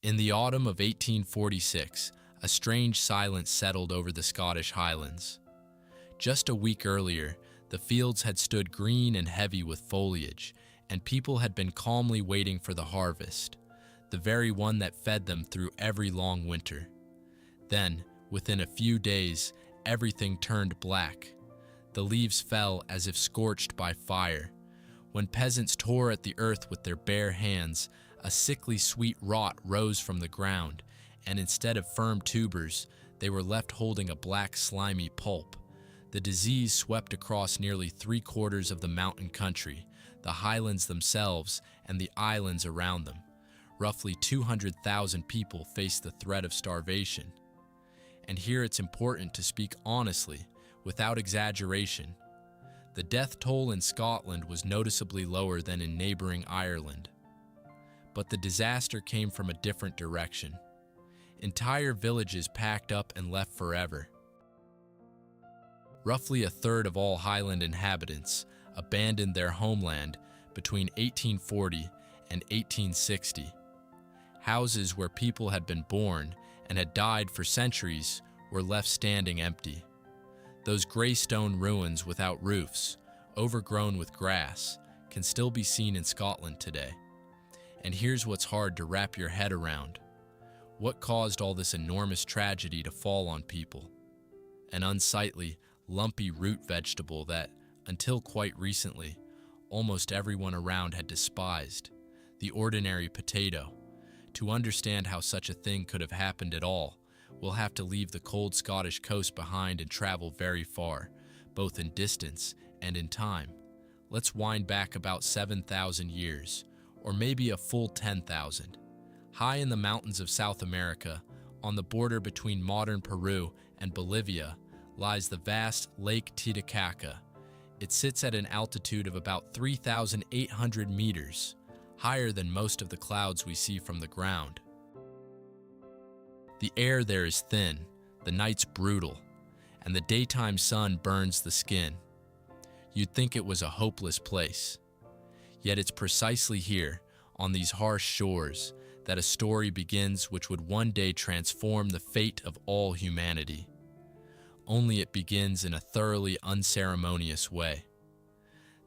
In the autumn of 1846, a strange silence settled over the Scottish Highlands. Just a week earlier, the fields had stood green and heavy with foliage, and people had been calmly waiting for the harvest, the very one that fed them through every long winter. Then, within a few days, everything turned black. The leaves fell as if scorched by fire. When peasants tore at the earth with their bare hands, a sickly sweet rot rose from the ground, and instead of firm tubers, they were left holding a black slimy pulp. The disease swept across nearly 3/4 of the mountain country, the highlands themselves, and the islands around them. Roughly 200,000 people faced the threat of starvation. And here it's important to speak honestly, without exaggeration. The death toll in Scotland was noticeably lower than in neighboring Ireland. But the disaster came from a different direction. Entire villages packed up and left forever. Roughly a third of all Highland inhabitants abandoned their homeland between 1840 and 1860. Houses where people had been born and had died for centuries were left standing empty. Those gray stone ruins without roofs, overgrown with grass, can still be seen in Scotland today. And here's what's hard to wrap your head around. What caused all this enormous tragedy to fall on people? An unsightly, lumpy root vegetable that, until quite recently, almost everyone around had despised, the ordinary potato. To understand how such a thing could have happened at all, we'll have to leave the cold Scottish coast behind and travel very far, both in distance and in time. Let's wind back about 7,000 years, or maybe a full 10,000. High in the mountains of South America, on the border between modern Peru and Bolivia, lies the vast Lake Titicaca. It sits at an altitude of about 3,800 meters, higher than most of the clouds we see from the ground. The air there is thin, the nights brutal, and the daytime sun burns the skin. You'd think it was a hopeless place. Yet it's precisely here, on these harsh shores, that a story begins which would one day transform the fate of all humanity. Only it begins in a thoroughly unceremonious way.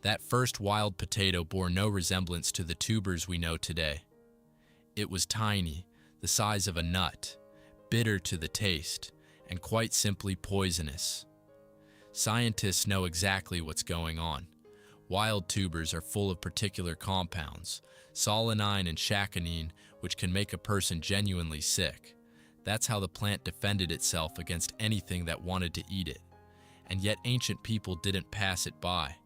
That first wild potato bore no resemblance to the tubers we know today. It was tiny, the size of a nut, bitter to the taste, and quite simply poisonous. Scientists know exactly what's going on. Wild tubers are full of particular compounds, solanine and chaconine, which can make a person genuinely sick. That's how the plant defended itself against anything that wanted to eat it. And yet ancient people didn't pass it by.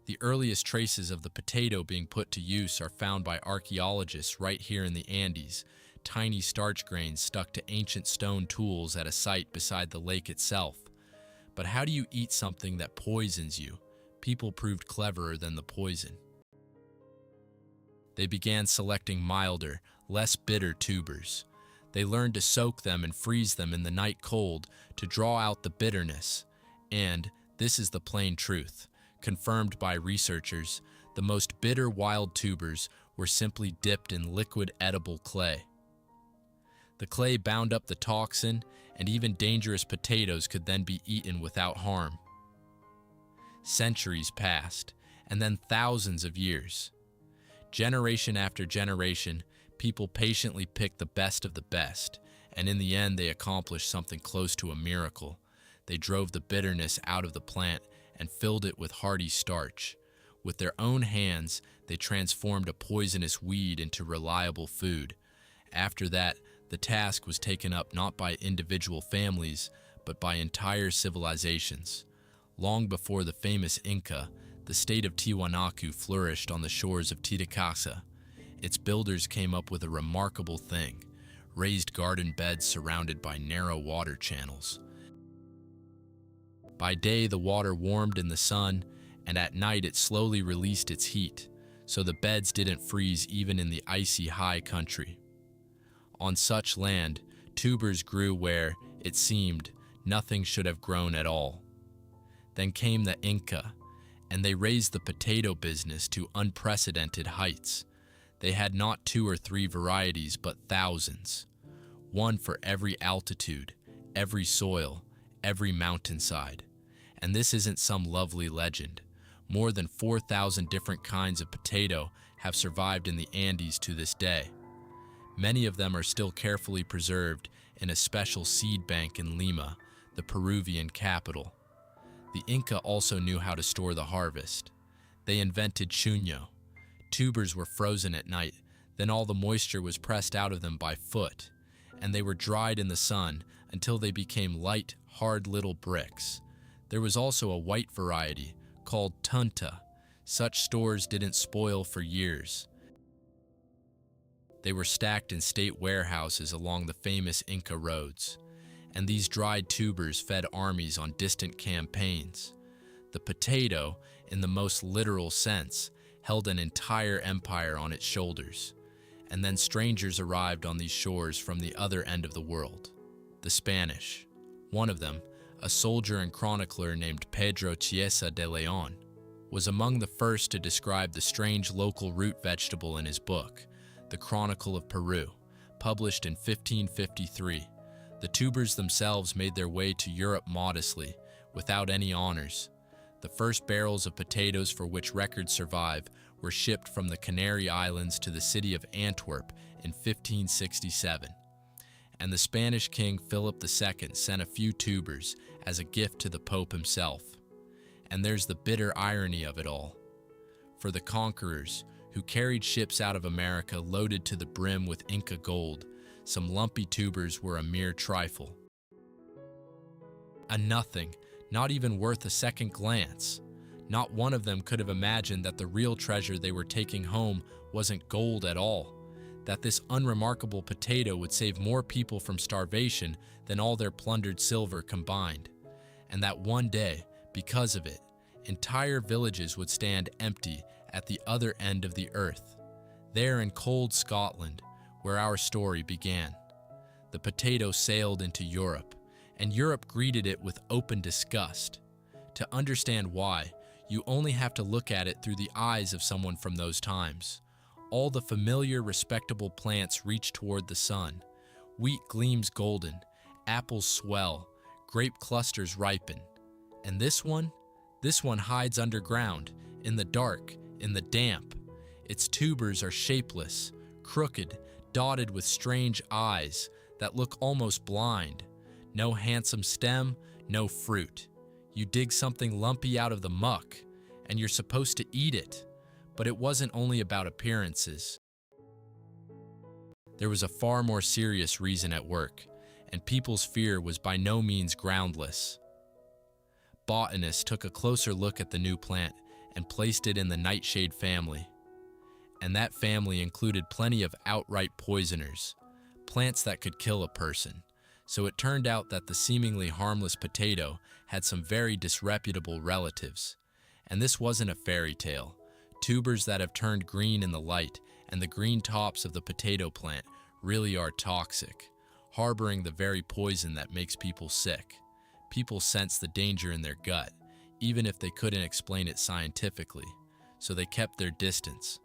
The earliest traces of the potato being put to use are found by archaeologists right here in the Andes, tiny starch grains stuck to ancient stone tools at a site beside the lake itself. But how do you eat something that poisons you? People proved cleverer than the poison. They began selecting milder, less bitter tubers. They learned to soak them and freeze them in the night cold to draw out the bitterness. And, this is the plain truth, confirmed by researchers, the most bitter wild tubers were simply dipped in liquid edible clay. The clay bound up the toxin, and even dangerous potatoes could then be eaten without harm. Centuries passed, and then thousands of years. Generation after generation, people patiently picked the best of the best, and in the end they accomplished something close to a miracle. They drove the bitterness out of the plant and filled it with hearty starch. With their own hands, they transformed a poisonous weed into reliable food. After that, the task was taken up not by individual families, but by entire civilizations. Long before the famous Inca, the state of Tiwanaku flourished on the shores of Titicaca. Its builders came up with a remarkable thing: raised garden beds surrounded by narrow water channels. By day, the water warmed in the sun, and at night it slowly released its heat, so the beds didn't freeze even in the icy high country. On such land, tubers grew where, it seemed, nothing should have grown at all. Then came the Inca, and they raised the potato business to unprecedented heights. They had not 2 or 3 varieties, but thousands. One for every altitude, every soil, every mountainside. And this isn't some lovely legend. More than 4,000 different kinds of potato have survived in the Andes to this day. Many of them are still carefully preserved in a special seed bank in Lima, the Peruvian capital. The Inca also knew how to store the harvest. They invented chuño. Tubers were frozen at night, then all the moisture was pressed out of them by foot, and they were dried in the sun until they became light, hard little bricks. There was also a white variety called tunta. Such stores didn't spoil for years. They were stacked in state warehouses along the famous Inca roads, and these dried tubers fed armies on distant campaigns. The potato, in the most literal sense, held an entire empire on its shoulders, and then strangers arrived on these shores from the other end of the world. The Spanish. One of them, a soldier and chronicler named Pedro Chiesa de León, was among the first to describe the strange local root vegetable in his book, The Chronicle of Peru, published in 1553. The tubers themselves made their way to Europe modestly, without any honors. The first barrels of potatoes for which records survive were shipped from the Canary Islands to the city of Antwerp in 1567. And the Spanish king Philip II sent a few tubers as a gift to the Pope himself. And there's the bitter irony of it all. For the conquerors, who carried ships out of America loaded to the brim with Inca gold, some lumpy tubers were a mere trifle. A nothing, not even worth a second glance. Not one of them could have imagined that the real treasure they were taking home wasn't gold at all, that this unremarkable potato would save more people from starvation than all their plundered silver combined, and that one day, because of it, entire villages would stand empty at the other end of the earth, there in cold Scotland, where our story began. The potato sailed into Europe, and Europe greeted it with open disgust. To understand why, you only have to look at it through the eyes of someone from those times. All the familiar, respectable plants reach toward the sun. Wheat gleams golden, apples swell, grape clusters ripen. And this one hides underground, in the dark, in the damp. Its tubers are shapeless, crooked, dotted with strange eyes that look almost blind. No handsome stem, no fruit. You dig something lumpy out of the muck, and you're supposed to eat it. But it wasn't only about appearances. There was a far more serious reason at work, and people's fear was by no means groundless. Botanists took a closer look at the new plant and placed it in the nightshade family. And that family included plenty of outright poisoners, plants that could kill a person. So it turned out that the seemingly harmless potato had some very disreputable relatives. And this wasn't a fairy tale. Tubers that have turned green in the light and the green tops of the potato plant really are toxic, harboring the very poison that makes people sick. People sense the danger in their gut, even if they couldn't explain it scientifically, so they kept their distance.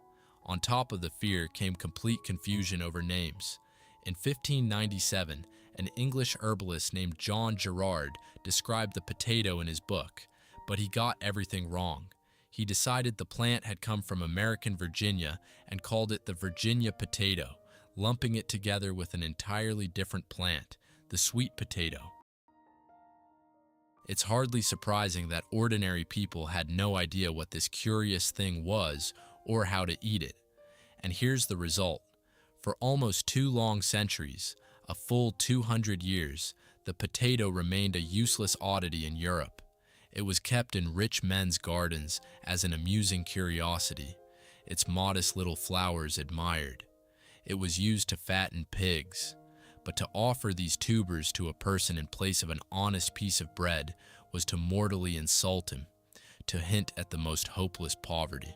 On top of the fear came complete confusion over names. In 1597, an English herbalist named John Gerard described the potato in his book, but he got everything wrong. He decided the plant had come from American Virginia and called it the Virginia potato, lumping it together with an entirely different plant, the sweet potato. It's hardly surprising that ordinary people had no idea what this curious thing was or how to eat it. And here's the result. For almost 2 long centuries, a full 200 years, the potato remained a useless oddity in Europe. It was kept in rich men's gardens as an amusing curiosity, its modest little flowers admired. It was used to fatten pigs. But to offer these tubers to a person in place of an honest piece of bread was to mortally insult him, to hint at the most hopeless poverty.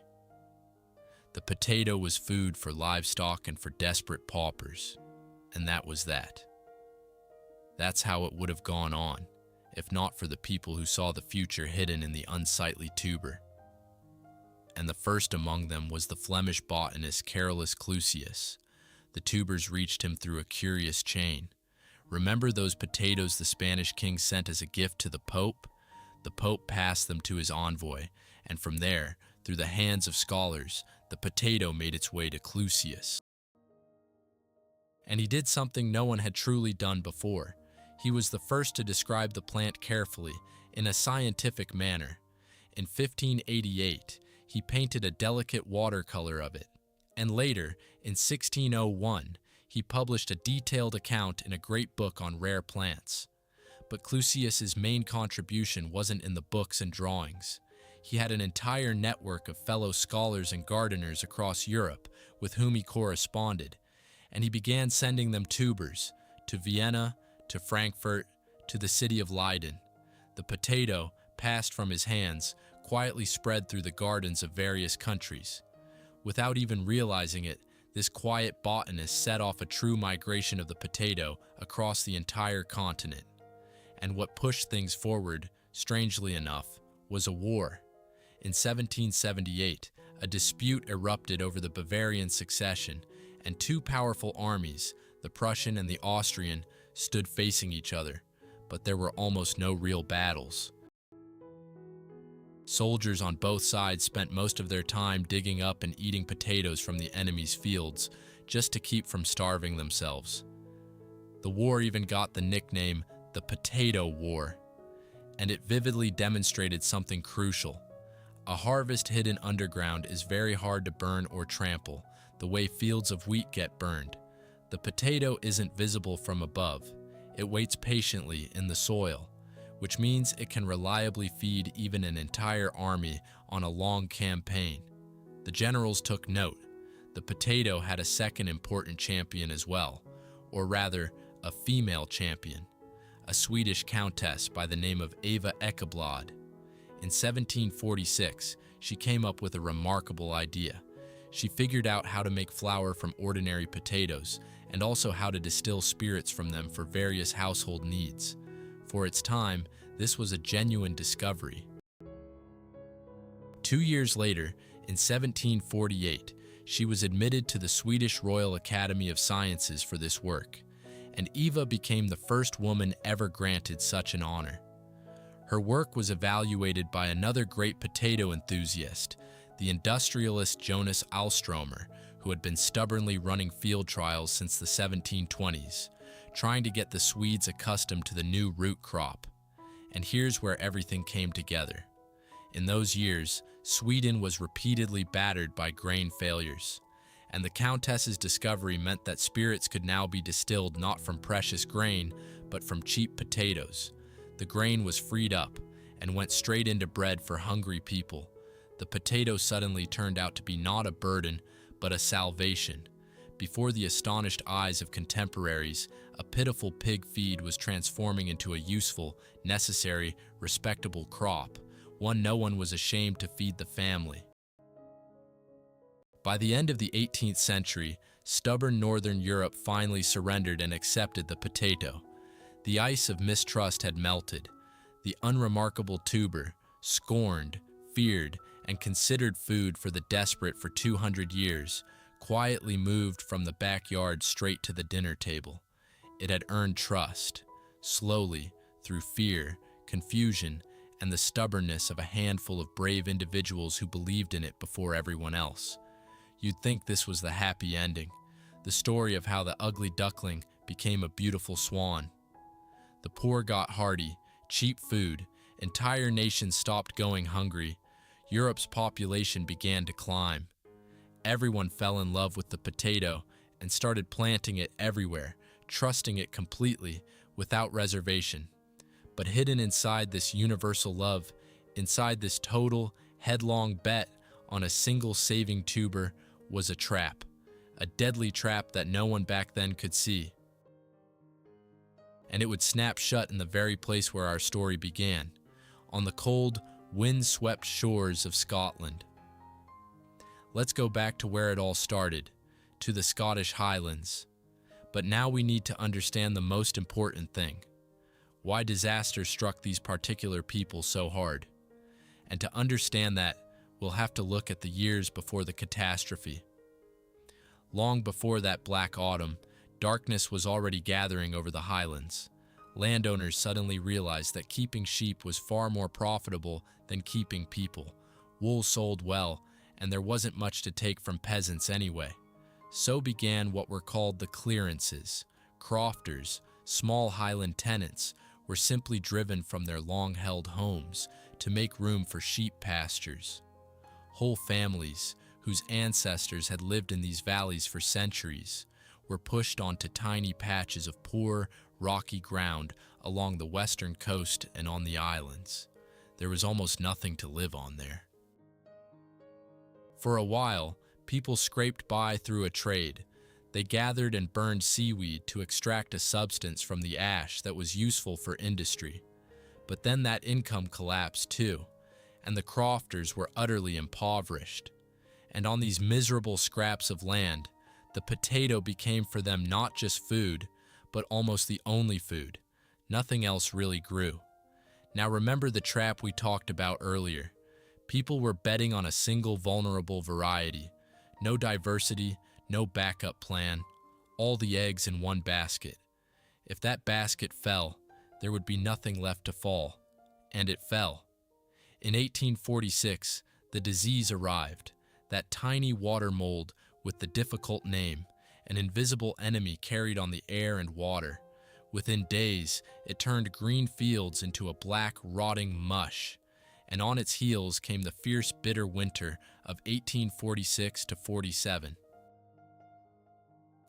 The potato was food for livestock and for desperate paupers, and that was that. That's how it would have gone on, if not for the people who saw the future hidden in the unsightly tuber. and the first among them was the Flemish botanist Carolus Clusius. The tubers reached him through a curious chain. Remember those potatoes the Spanish king sent as a gift to the Pope? The Pope passed them to his envoy, and from there, through the hands of scholars, the potato made its way to Clusius. And he did something no one had truly done before. He was the first to describe the plant carefully, in a scientific manner. In 1588, he painted a delicate watercolor of it, and later, in 1601, he published a detailed account in a great book on rare plants. But Clusius's main contribution wasn't in the books and drawings. He had an entire network of fellow scholars and gardeners across Europe with whom he corresponded, and he began sending them tubers to Vienna, to Frankfurt, to the city of Leiden. The potato, passed from his hands, quietly spread through the gardens of various countries. Without even realizing it, this quiet botanist set off a true migration of the potato across the entire continent. And what pushed things forward, strangely enough, was a war. In 1778, a dispute erupted over the Bavarian succession, and two powerful armies, the Prussian and the Austrian, stood facing each other, but there were almost no real battles. Soldiers on both sides spent most of their time digging up and eating potatoes from the enemy's fields, just to keep from starving themselves. The war even got the nickname the Potato War, and it vividly demonstrated something crucial. A harvest hidden underground is very hard to burn or trample, the way fields of wheat get burned. The potato isn't visible from above. It waits patiently in the soil, which means it can reliably feed even an entire army on a long campaign. The generals took note. The potato had a second important champion as well, or rather, a female champion, a Swedish countess by the name of Eva Ekeblad. In 1746, she came up with a remarkable idea. She figured out how to make flour from ordinary potatoes, and also how to distill spirits from them for various household needs. For its time, this was a genuine discovery. 2 years later, in 1748, she was admitted to the Swedish Royal Academy of Sciences for this work, and Eva became the first woman ever granted such an honor. Her work was evaluated by another great potato enthusiast, the industrialist Jonas Alstromer, who had been stubbornly running field trials since the 1720s, trying to get the Swedes accustomed to the new root crop. And here's where everything came together. In those years, Sweden was repeatedly battered by grain failures, and the Countess's discovery meant that spirits could now be distilled not from precious grain, but from cheap potatoes. The grain was freed up and went straight into bread for hungry people. The potato suddenly turned out to be not a burden, but a salvation. Before the astonished eyes of contemporaries, a pitiful pig feed was transforming into a useful, necessary, respectable crop, one no one was ashamed to feed the family. By the end of the 18th century, stubborn Northern Europe finally surrendered and accepted the potato. The ice of mistrust had melted. The unremarkable tuber, scorned, feared, and considered food for the desperate for 200 years, quietly moved from the backyard straight to the dinner table. It had earned trust, slowly, through fear, confusion, and the stubbornness of a handful of brave individuals who believed in it before everyone else. You'd think this was the happy ending, the story of how the ugly duckling became a beautiful swan. The poor got hearty, cheap food, entire nations stopped going hungry, Europe's population began to climb. Everyone fell in love with the potato and started planting it everywhere, trusting it completely, without reservation. But hidden inside this universal love, inside this total, headlong bet on a single saving tuber, was a trap, a deadly trap that no one back then could see. And it would snap shut in the very place where our story began, on the cold, wind-swept shores of Scotland. Let's go back to where it all started, to the Scottish Highlands. But now we need to understand the most important thing: why disaster struck these particular people so hard. And to understand that, we'll have to look at the years before the catastrophe. Long before that black autumn, darkness was already gathering over the highlands. Landowners suddenly realized that keeping sheep was far more profitable than keeping people. Wool sold well, and there wasn't much to take from peasants anyway. So began what were called the clearances. Crofters, small highland tenants, were simply driven from their long-held homes to make room for sheep pastures. Whole families, whose ancestors had lived in these valleys for centuries, were pushed onto tiny patches of poor, rocky ground along the western coast and on the islands. There was almost nothing to live on there. For a while, people scraped by through a trade. They gathered and burned seaweed to extract a substance from the ash that was useful for industry. But then that income collapsed too, and the crofters were utterly impoverished. And on these miserable scraps of land, the potato became for them not just food, but almost the only food. Nothing else really grew. Now remember the trap we talked about earlier. People were betting on a single vulnerable variety. No diversity, no backup plan, all the eggs in one basket. If that basket fell, there would be nothing left to fall. And it fell. In 1846, the disease arrived, that tiny water mold with the difficult name, an invisible enemy carried on the air and water. Within days, it turned green fields into a black, rotting mush. And on its heels came the fierce, bitter winter of 1846 to 47.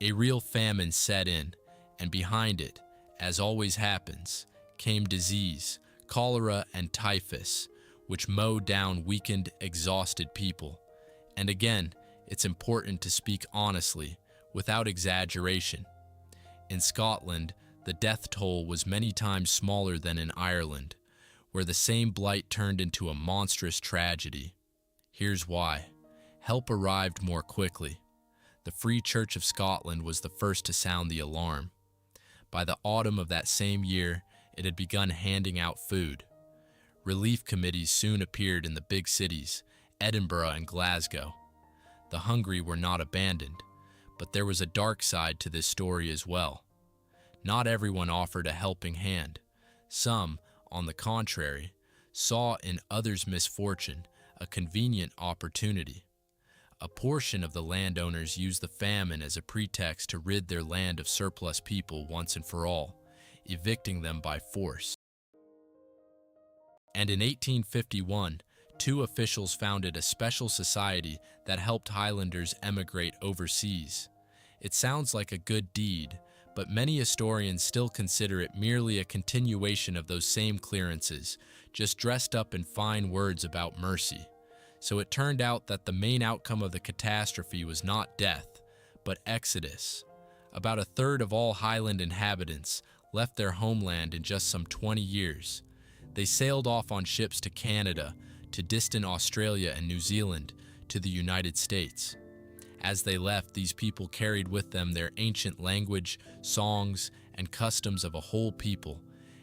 A real famine set in, and behind it, as always happens, came disease, cholera and typhus, which mowed down weakened, exhausted people. And again, it's important to speak honestly, without exaggeration. In Scotland, the death toll was many times smaller than in Ireland, where the same blight turned into a monstrous tragedy. Here's why. Help arrived more quickly. The Free Church of Scotland was the first to sound the alarm. By the autumn of that same year, it had begun handing out food. Relief committees soon appeared in the big cities, Edinburgh and Glasgow. The hungry were not abandoned, but there was a dark side to this story as well. Not everyone offered a helping hand. Some, on the contrary, saw in others' misfortune a convenient opportunity. A portion of the landowners used the famine as a pretext to rid their land of surplus people once and for all, evicting them by force. And in 1851, two officials founded a special society that helped Highlanders emigrate overseas. It sounds like a good deed, but many historians still consider it merely a continuation of those same clearances, just dressed up in fine words about mercy. So it turned out that the main outcome of the catastrophe was not death, but exodus. About a third of all Highland inhabitants left their homeland in just some 20 years. They sailed off on ships to Canada, to distant Australia and New Zealand, to the United States. As they left, these people carried with them their ancient language, songs, and customs of a whole people,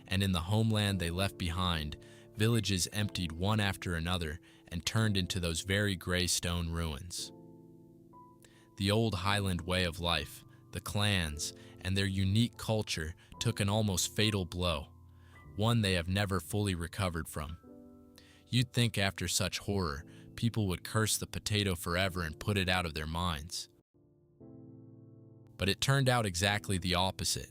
and in the homeland they left behind, villages emptied one after another and turned into those very gray stone ruins. The old Highland way of life, the clans, and their unique culture took an almost fatal blow, one they have never fully recovered from. You'd think after such horror, people would curse the potato forever and put it out of their minds. But it turned out exactly the opposite.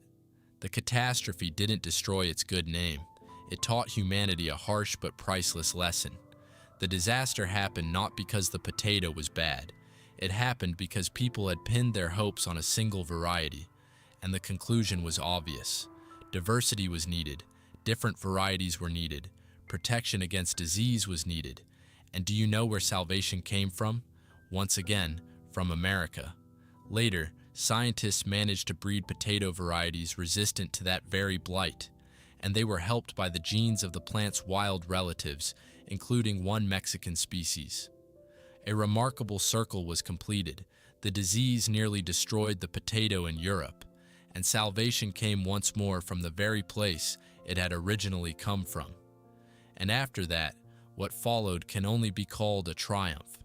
The catastrophe didn't destroy its good name. It taught humanity a harsh but priceless lesson. The disaster happened not because the potato was bad. It happened because people had pinned their hopes on a single variety, and the conclusion was obvious. Diversity was needed, different varieties were needed, protection against disease was needed. And do you know where salvation came from? Once again, from America. Later, scientists managed to breed potato varieties resistant to that very blight, and they were helped by the genes of the plant's wild relatives, including one Mexican species. A remarkable circle was completed. The disease nearly destroyed the potato in Europe, and salvation came once more from the very place it had originally come from. And after that, What followed can only be called a triumph.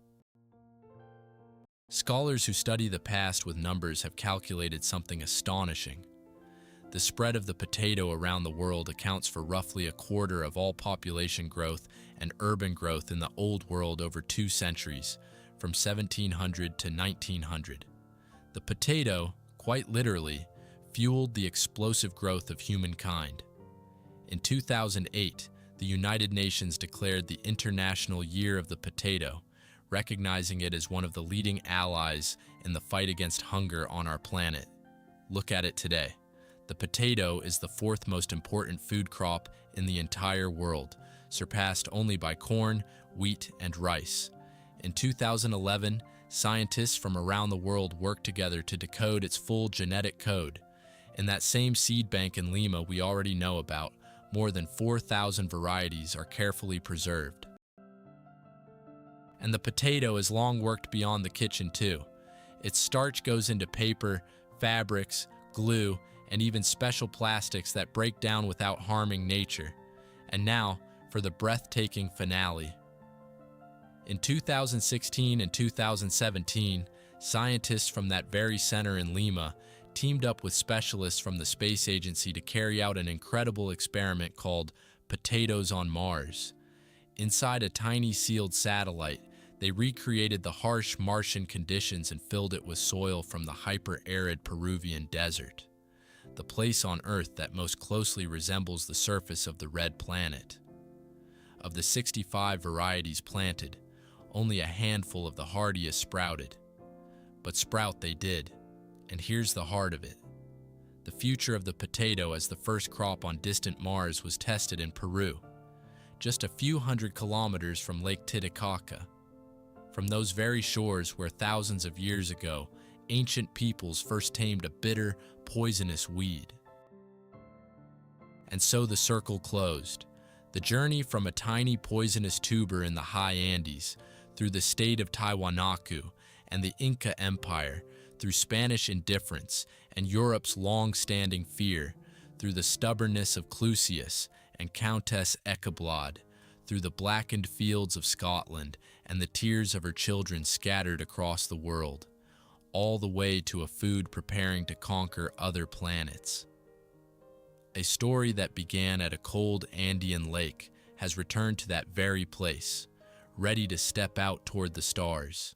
Scholars who study the past with numbers have calculated something astonishing. The spread of the potato around the world accounts for roughly a quarter of all population growth and urban growth in the Old World over 2 centuries, from 1700 to 1900. The potato, quite literally, fueled the explosive growth of humankind. In 2008, the United Nations declared the International Year of the Potato, recognizing it as one of the leading allies in the fight against hunger on our planet. Look at it today. The potato is the 4th most important food crop in the entire world, surpassed only by corn, wheat, and rice. In 2011, scientists from around the world worked together to decode its full genetic code. In that same seed bank in Lima we already know about, more than 4,000 varieties are carefully preserved. And the potato has long worked beyond the kitchen too. Its starch goes into paper, fabrics, glue, and even special plastics that break down without harming nature. And now, for the breathtaking finale. In 2016 and 2017, scientists from that very center in Lima teamed up with specialists from the space agency to carry out an incredible experiment called Potatoes on Mars. Inside a tiny sealed satellite, they recreated the harsh Martian conditions and filled it with soil from the hyper-arid Peruvian desert, the place on Earth that most closely resembles the surface of the red planet. Of the 65 varieties planted, only a handful of the hardiest sprouted. But sprout they did, and here's the heart of it. The future of the potato as the first crop on distant Mars was tested in Peru, just a few hundred kilometers from Lake Titicaca. From those very shores where thousands of years ago, ancient peoples first tamed a bitter, poisonous weed. And so the circle closed. The journey from a tiny poisonous tuber in the high Andes, through the state of Tiwanaku and the Inca Empire, through Spanish indifference and Europe's long-standing fear, through the stubbornness of Clusius and Countess Echeblad, through the blackened fields of Scotland and the tears of her children scattered across the world, all the way to a food preparing to conquer other planets. A story that began at a cold Andean lake has returned to that very place, ready to step out toward the stars.